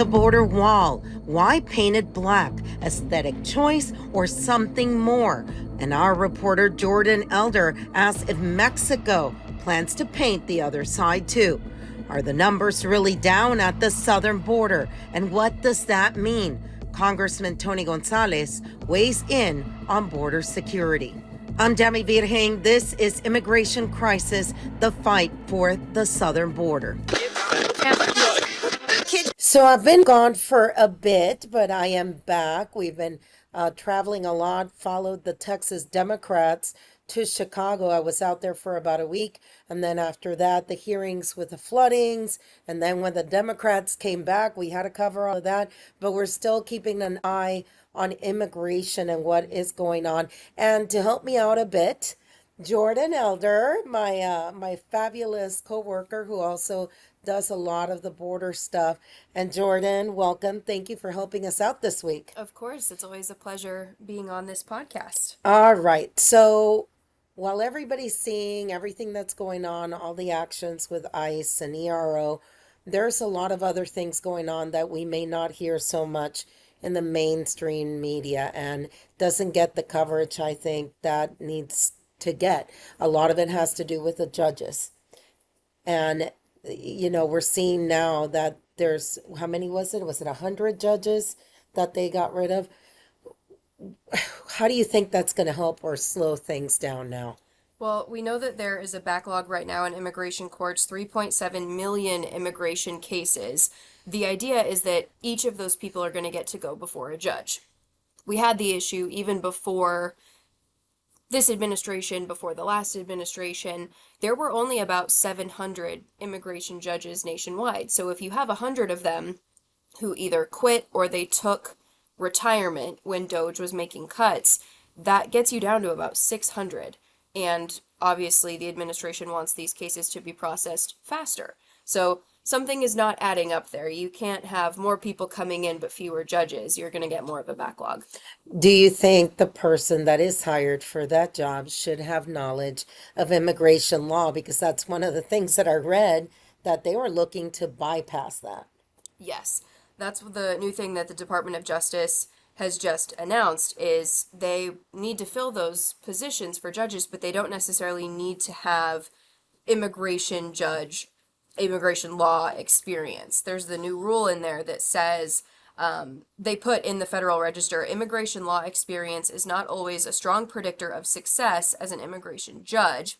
The border wall. Why paint it black? Aesthetic choice or something more? And our reporter Jordan Elder asks if Mexico plans to paint the other side too. Are the numbers really down at the southern border? And what does that mean? Congressman Tony Gonzales weighs in on border security. I'm Yami Virgin. This is Immigration Crisis, the fight for the southern border. So I've been gone for a bit, but I am back. We've been traveling a lot, followed the Texas Democrats to Chicago. I was out there for about a week. And then after that, the hearings with the floodings. And then when the Democrats came back, we had to cover all of that. But we're still keeping an eye on immigration and what is going on. And to help me out a bit, Jordan Elder, my fabulous coworker who also does a lot of the border stuff. And Jordan, welcome. Thank you for helping us out this week. Of course. It's always a pleasure being on this podcast. All right. So while everybody's seeing everything that's going on, all the actions with ICE and ERO, there's a lot of other things going on that we may not hear so much in the mainstream media and doesn't get the coverage I think that needs to get. A lot of it has to do with the judges. And, you know, we're seeing now that there's, how many was it? Was it 100 judges that they got rid of? How do you think that's going to help or slow things down now? Well, we know that there is a backlog right now in immigration courts, 3.7 million immigration cases. The idea is that each of those people are going to get to go before a judge. We had the issue even before this administration, before the last administration. There were only about 700 immigration judges nationwide. So if you have 100 of them who either quit or they took retirement when DOJ was making cuts, that gets you down to about 600. And obviously the administration wants these cases to be processed faster. So something is not adding up there. You can't have more people coming in but fewer judges. You're going to get more of a backlog. Do you think the person that is hired for that job should have knowledge of immigration law? Because that's one of the things that I read, that they were looking to bypass that. Yes, that's the new thing that the Department of Justice has just announced, is they need to fill those positions for judges, but they don't necessarily need to have immigration law experience. There's the new rule in there that says, they put in the Federal Register, immigration law experience is not always a strong predictor of success as an immigration judge.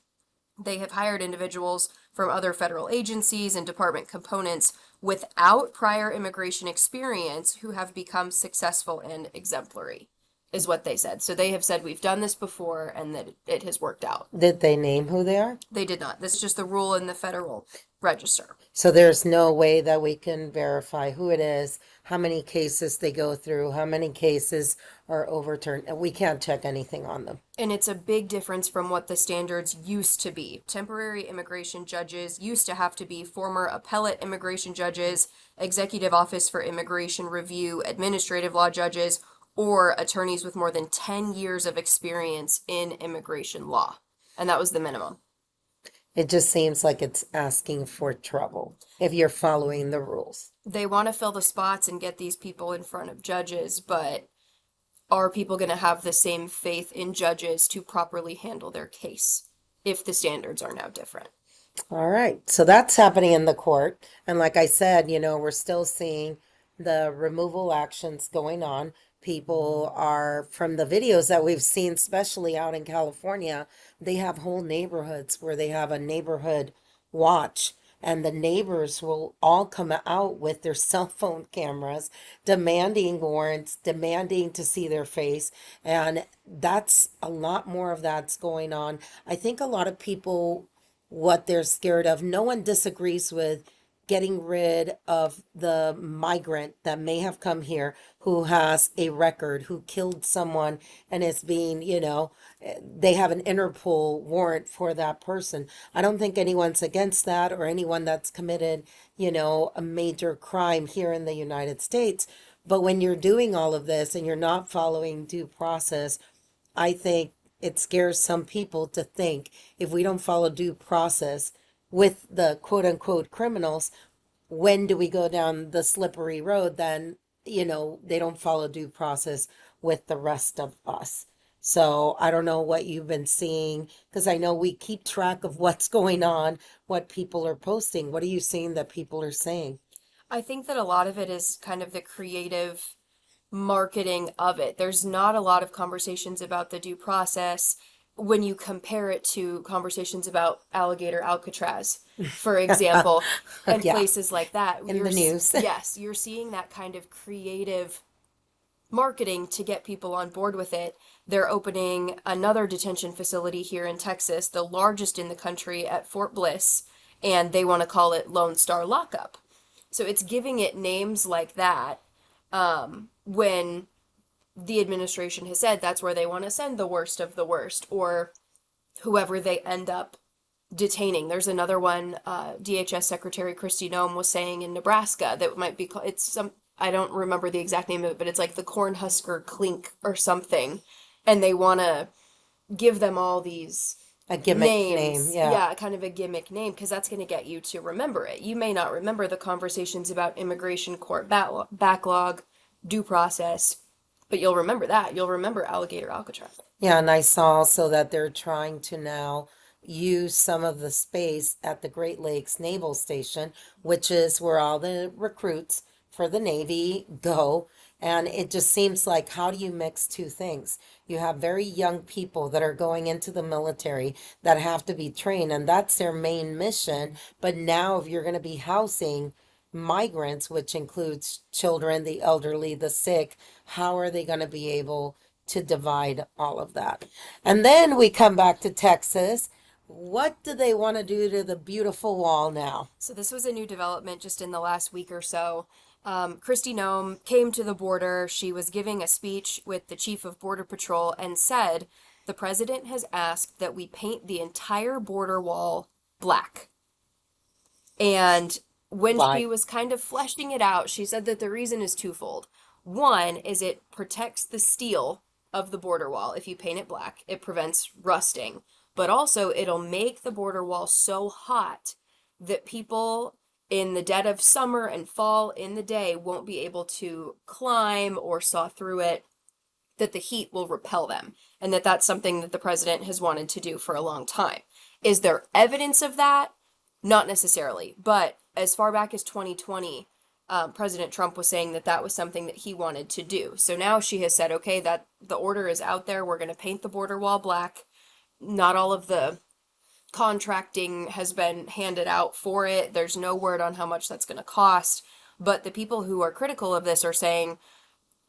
They have hired individuals from other federal agencies and department components without prior immigration experience who have become successful and exemplary, is what they said. So they have said, we've done this before and that it has worked out. Did they name who they are? They did not. This is just the rule in the Federal Register. So there's no way that we can verify who it is, how many cases they go through, how many cases are overturned. We can't check anything on them. And it's a big difference from what the standards used to be. Temporary immigration judges used to have to be former appellate immigration judges, executive office for immigration review, administrative law judges, or attorneys with more than 10 years of experience in immigration law. And that was the minimum. It just seems like it's asking for trouble if you're following the rules. They want to fill the spots and get these people in front of judges, but are people going to have the same faith in judges to properly handle their case if the standards are now different? All right. So that's happening in the court. And like I said, you know, we're still seeing the removal actions going on. People are, from the videos that we've seen, especially out in California, they have whole neighborhoods where they have a neighborhood watch, and the neighbors will all come out with their cell phone cameras demanding warrants, demanding to see their face. And that's a lot more of that's going on. I think a lot of people, what they're scared of, no one disagrees with getting rid of the migrant that may have come here who has a record, who killed someone and is being, you know, they have an Interpol warrant for that person. I don't think anyone's against that, or anyone that's committed, you know, a major crime here in the United States. But when you're doing all of this and you're not following due process, I think it scares some people to think if we don't follow due process with the quote unquote criminals, when do we go down the slippery road, then, they don't follow due process with the rest of us. So I don't know what you've been seeing, because I know we keep track of what's going on, what people are posting. What are you seeing that people are saying? I think that a lot of it is kind of the creative marketing of it. There's not a lot of conversations about the due process when you compare it to conversations about alligator Alcatraz, for example, and Yeah, places like that. in the news. Yes, you're seeing that kind of creative marketing to get people on board with it. They're opening another detention facility here in Texas, the largest in the country at Fort Bliss, and they want to call it Lone Star Lockup. So it's giving it names like that, when the administration has said that's where they want to send the worst of the worst, or whoever they end up detaining. There's another one, DHS Secretary Kristi Noem was saying in Nebraska that might be, it's some, I don't remember the exact name of it, but it's like the Cornhusker Clink or something. And they want to give them all these A gimmick name, names. yeah. Yeah, kind of a gimmick name, because that's going to get you to remember it. You may not remember the conversations about immigration court backlog, due process, but you'll remember that. You'll remember Alligator Alcatraz. Yeah, and I saw also that they're trying to now use some of the space at the Great Lakes Naval Station, which is where all the recruits for the Navy go. And it just seems like, how do you mix two things? You have very young people that are going into the military that have to be trained, and that's their main mission. But now, if you're going to be housing migrants, which includes children, the elderly, the sick, how are they going to be able to divide all of that? And then we come back to Texas. What do they want to do to the beautiful wall now? So this was a new development just in the last week or so. Kristi Noem came to the border. She was giving a speech with the chief of Border Patrol and said, the president has asked that we paint the entire border wall black. And when she Why? was kind of fleshing it out, she said that the reason is twofold. One is it protects the steel of the border wall. If you paint it black, it prevents rusting. But also, it'll make the border wall so hot that people in the dead of summer and fall in the day won't be able to climb or saw through it, that the heat will repel them, and that that's something that the president has wanted to do for a long time. Is there evidence of that? Not necessarily, but as far back as 2020, President Trump was saying that that was something that he wanted to do. So now she has said, okay, that the order is out there. We're going to paint the border wall black. Not all of the contracting has been handed out for it. There's no word on how much that's going to cost. But the people who are critical of this are saying,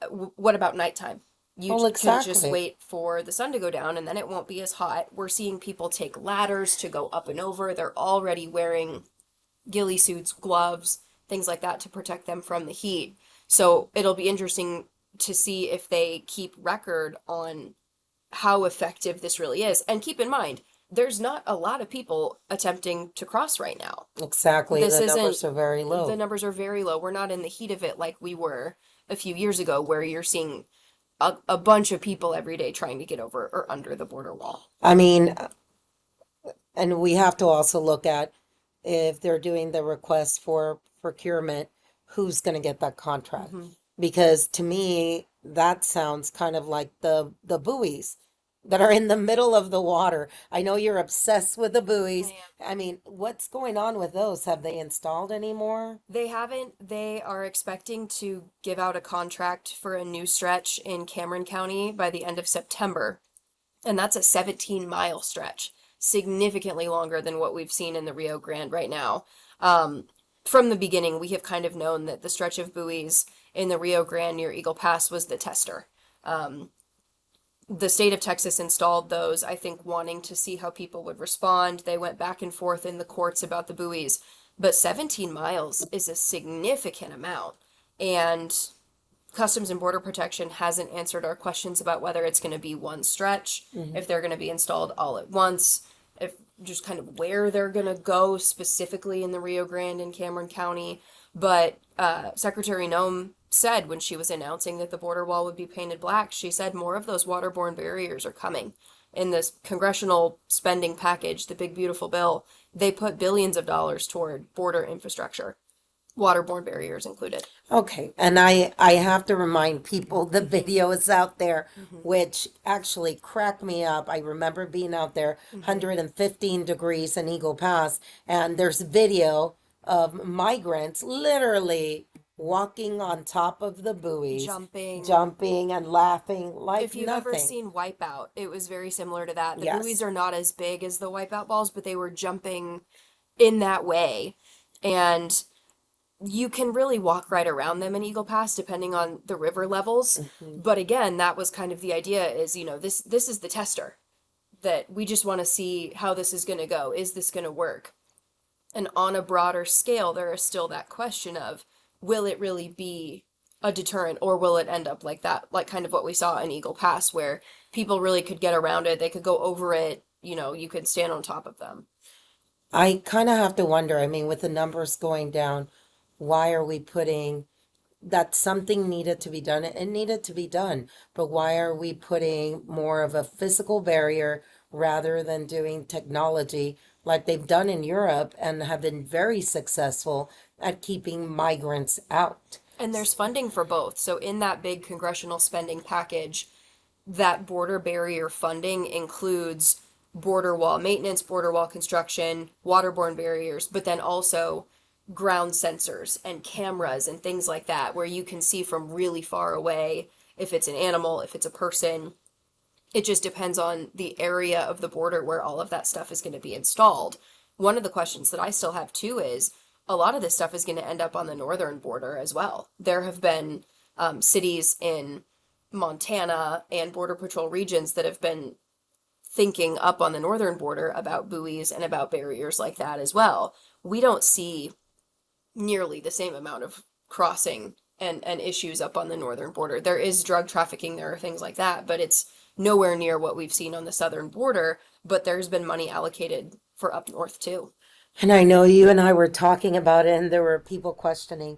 what about nighttime? You Well, can just exactly. wait for the sun to go down and then it won't be as hot. We're seeing people take ladders to go up and over. They're already wearing ghillie suits, gloves, things like that to protect them from the heat. So it'll be interesting to see if they keep record on how effective this really is. And keep in mind, there's not a lot of people attempting to cross right now. Exactly. This The isn't, numbers are very the low. numbers are very low. We're not in the heat of it like we were a few years ago, where you're seeing a bunch of people every day trying to get over or under the border wall. I mean, and we have to also look at, if they're doing the request for procurement, who's going to get that contract? Mm-hmm. Because to me, that sounds kind of like the buoys that are in the middle of the water. I know you're obsessed with the buoys. I mean, what's going on with those? Have they installed any more? They haven't. They are expecting to give out a contract for a new stretch in Cameron County by the end of September. And that's a 17-mile stretch, significantly longer than what we've seen in the Rio Grande right now. From the beginning, we have kind of known that the stretch of buoys in the Rio Grande near Eagle Pass was the tester. The state of Texas installed those, I think, wanting to see how people would respond. They went back and forth in the courts about the buoys, but 17 miles is a significant amount. And Customs and Border Protection hasn't answered our questions about whether it's going to be one stretch, if they're going to be installed all at once, if just kind of where they're going to go specifically in the Rio Grande and Cameron County. But Secretary Noem said when she was announcing that the border wall would be painted black, she said more of those waterborne barriers are coming. In this congressional spending package, the big beautiful bill, they put billions of dollars toward border infrastructure. Waterborne barriers included. Okay, and I have to remind people the video is out there, Mm-hmm. which actually cracked me up. I remember being out there, Mm-hmm. 115 degrees in Eagle Pass, and there's video of migrants literally walking on top of the buoys, Jumping. jumping and laughing like If you've ever nothing. seen Wipeout, it was very similar to that. The buoys Yes. are not as big as the Wipeout balls, but they were jumping in that way. And you can really walk right around them in Eagle Pass depending on the river levels. Mhm. But again, that was kind of the idea is, this is the tester that we just want to see how this is going to go. Is this going to work? And on a broader scale, there is still that question of will it really be a deterrent or will it end up like that, like kind of what we saw in Eagle Pass, where people really could get around it, they could go over it, you could stand on top of them. I kind of have to wonder, I mean, with the numbers going down, why are we putting that something needed to be done? It needed to be done, but why are we putting more of a physical barrier rather than doing technology like they've done in Europe and have been very successful at keeping migrants out? And there's funding for both. So in that big congressional spending package, that border barrier funding includes border wall maintenance, border wall construction, waterborne barriers, but then also ground sensors and cameras and things like that, where you can see from really far away if it's an animal, if it's a person. It just depends on the area of the border where all of that stuff is going to be installed. One of the questions that I still have too is a lot of this stuff is going to end up on the northern border as well. There have been cities in Montana and Border Patrol regions that have been thinking up on the northern border about buoys and about barriers like that as well. We don't see nearly the same amount of crossing and issues up on the northern border. There is drug trafficking, there are things like that, but it's nowhere near what we've seen on the southern border. But there's been money allocated for up north too. And I know you and I were talking about it, and there were people questioning,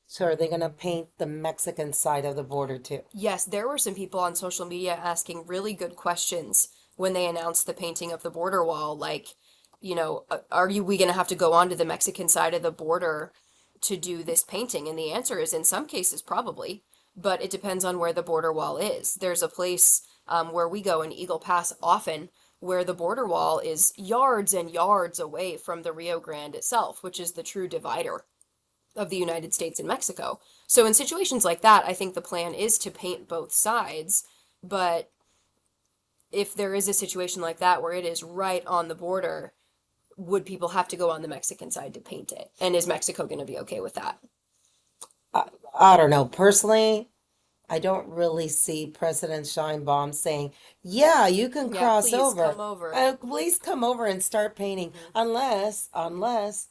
so are they going to paint the Mexican side of the border too? Yes, there were some people on social media asking really good questions when they announced the painting of the border wall, like, we going to have to go onto the Mexican side of the border to do this painting? And the answer is in some cases probably, but it depends on where the border wall is. There's a place where we go in Eagle Pass often where the border wall is yards and yards away from the Rio Grande itself, which is the true divider of the United States and Mexico. So in situations like that, I think the plan is to paint both sides, but if there is a situation like that where it is right on the border, would people have to go on the Mexican side to paint it? And is Mexico going to be okay with that? I don't know. Personally, I don't really see President Scheinbaum saying, "Yeah, you can Yeah, cross please over. come over. Please come over and start painting." Mm-hmm. Unless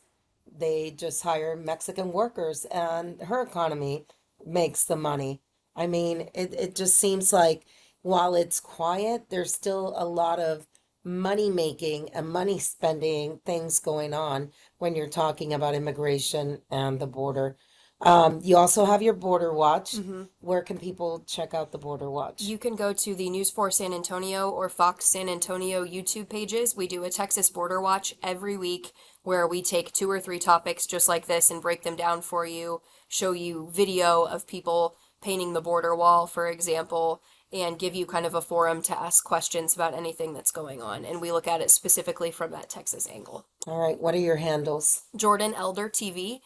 they just hire Mexican workers and her economy makes the money. I mean, it just seems like while it's quiet, there's still a lot of money making and money spending things going on when you're talking about immigration and the border. You also have your Border Watch. Mm-hmm. Where can people check out the Border Watch? You can go to the News 4 San Antonio or Fox San Antonio YouTube pages. We do a Texas Border Watch every week where we take 2 or 3 topics just like this and break them down for you, show you video of people painting the border wall, for example, and give you kind of a forum to ask questions about anything that's going on. And we look at it specifically from that Texas angle. All right, what are your handles? Jordan Elder TV.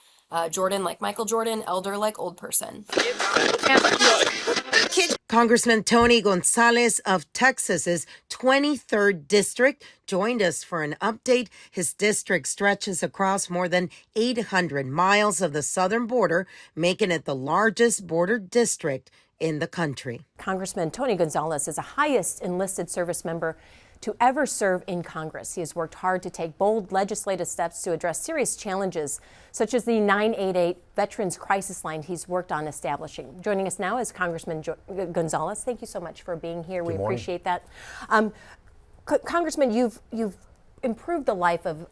Jordan like Michael Jordan, Elder like old person. Congressman Tony Gonzales of Texas's 23rd district joined us for an update. His district stretches across more than 800 miles of the southern border, making it the largest border district in the country. Congressman Tony Gonzales is the highest enlisted service member to ever serve in Congress. He has worked hard to take bold legislative steps to address serious challenges, such as the 988 Veterans Crisis Line he's worked on establishing. Joining us now is Congressman Gonzales. Thank you so much for being here. We appreciate that. Congressman, you've improved the life of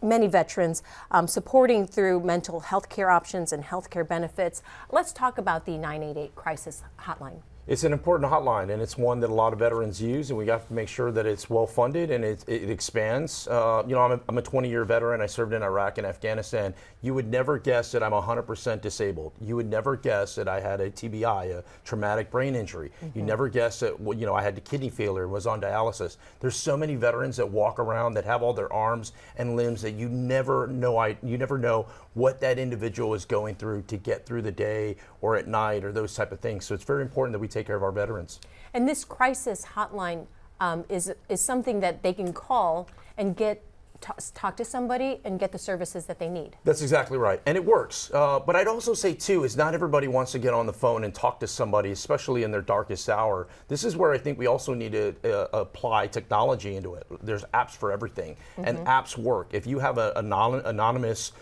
many veterans, supporting through mental health care options and health care benefits. Let's talk about the 988 crisis hotline. It's an important hotline, and it's one that a lot of veterans use, and we have to make sure that it's well funded and it expands. I'm a 20-year veteran. I served in Iraq and Afghanistan. You would never guess that I'm 100% disabled. You would never guess that I had a TBI, a traumatic brain injury. You never guess that I had kidney failure and was on dialysis. There's so many veterans that walk around that have all their arms and limbs that you never know what that individual is going through to get through the day or at night or those type of things. So it's very important that we take care of our veterans. And this crisis hotline is something that they can call and talk to somebody and get the services that they need. That's exactly right, and it works. But I'd also say too is not everybody wants to get on the phone and talk to somebody, especially in their darkest hour. This is where I think we also need to apply technology into it. There's apps for everything, and apps work. If you have an anonymous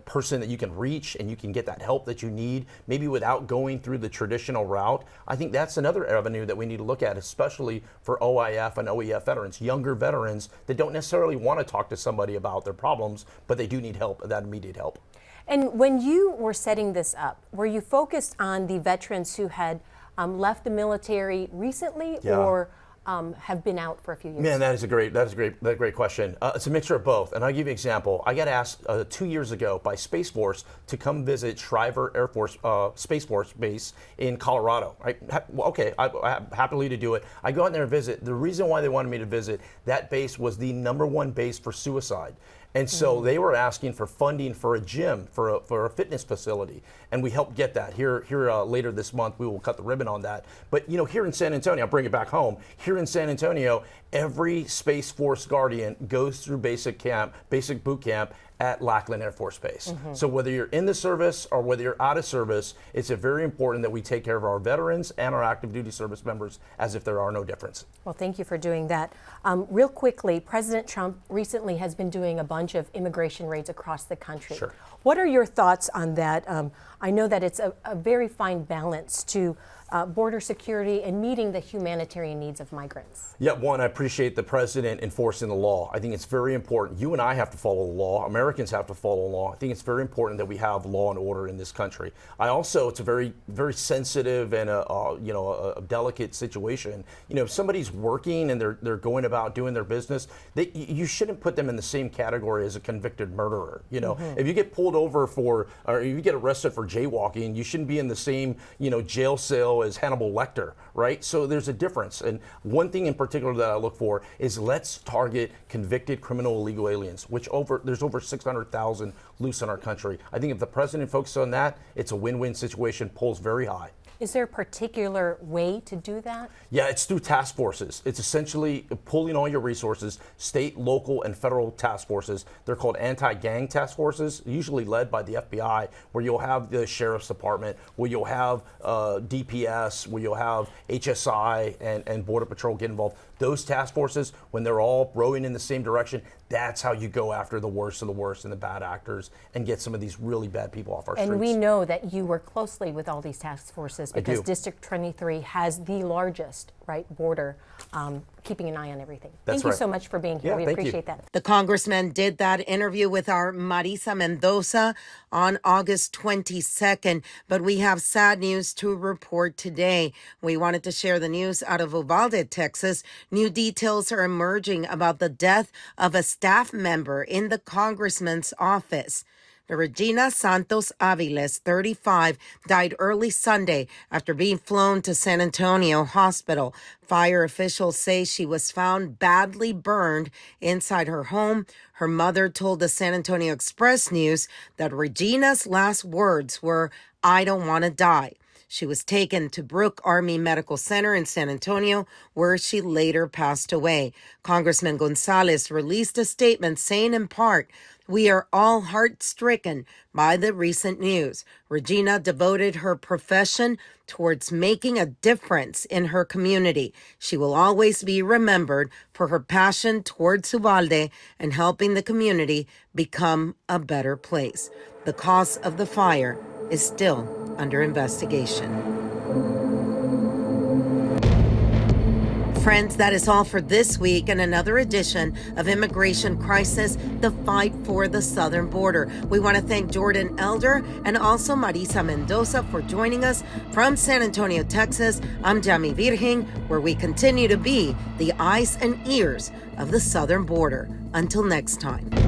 person that you can reach and you can get that help that you need, maybe without going through the traditional route, I think that's another avenue that we need to look at, especially for OIF and OEF veterans, younger veterans that don't necessarily want to talk to somebody about their problems, but they do need help, that immediate help. And when you were setting this up, were you focused on the veterans who had left the military recently or have been out for a few years? Man, that's a great question. It's a mixture of both, and I'll give you an example. I got asked 2 years ago by Space Force to come visit Shriver Air Force Space Force Base in Colorado. I'm happily to do it. I go out there and visit. The reason why they wanted me to visit that base was the #1 base for suicide. And so they were asking for funding for a gym, for a fitness facility, and we helped get that. Here later this month, we will cut the ribbon on that. But here in San Antonio, I'll bring it back home. Here in San Antonio, every Space Force Guardian goes through basic boot camp at Lackland Air Force Base. So whether you're in the service or whether you're out of service, it's very important that we take care of our veterans and our active duty service members as if there are no difference. Well, thank you for doing that. Real quickly, President Trump recently has been doing a bunch of immigration raids across the country. Sure. What are your thoughts on that? I know that it's a very fine balance to border security and meeting the humanitarian needs of migrants. Yeah, one, I appreciate the president enforcing the law. I think it's very important. You and I have to follow the law. Americans have to follow the law. I think it's very important that we have law and order in this country. It's a very, very sensitive and a delicate situation. If somebody's working and they're going about doing their business, you shouldn't put them in the same category as a convicted murderer. If you get pulled over or you get arrested for jaywalking, you shouldn't be in the same jail cell as Hannibal Lecter, right? So there's a difference. And one thing in particular that I look for is let's target convicted criminal illegal aliens, there's over 600,000 loose in our country. I think if the president focuses on that, it's a win-win situation, polls very high. Is there a particular way to do that? Yeah, it's through task forces. It's essentially pulling all your resources, state, local, and federal task forces. They're called anti-gang task forces, usually led by the FBI, where you'll have the sheriff's department, where you'll have DPS, where you'll have HSI and Border Patrol get involved. Those task forces, when they're all rowing in the same direction, that's how you go after the worst of the worst and the bad actors and get some of these really bad people off our streets. And we know that you work closely with all these task forces because I do. District 23 has the largest border, keeping an eye on everything. That's Thank you right. so much for being here. Yeah, We thank you. appreciate that. The congressman did that interview with our Marisa Mendoza on August 22nd, but we have sad news to report today. We wanted to share the news out of Uvalde, Texas. New details are emerging about the death of a staff member in the congressman's office. Regina Santos Aviles, 35, died early Sunday after being flown to San Antonio Hospital. Fire officials say she was found badly burned inside her home. Her mother told the San Antonio Express News that Regina's last words were, "I don't want to die." She was taken to Brooke Army Medical Center in San Antonio, where she later passed away. Congressman Gonzales released a statement saying in part, "We are all heart-stricken by the recent news. Regina devoted her profession towards making a difference in her community. She will always be remembered for her passion towards Uvalde and helping the community become a better place." The cause of the fire is still under investigation. friends, that is all for this week and another edition of Immigration Crisis, the fight for the southern border. We want to thank Jordan Elder and also Marisa Mendoza for joining us from San Antonio, Texas. I'm Yami Virgin, where we continue to be the eyes and ears of the southern border. Until next time.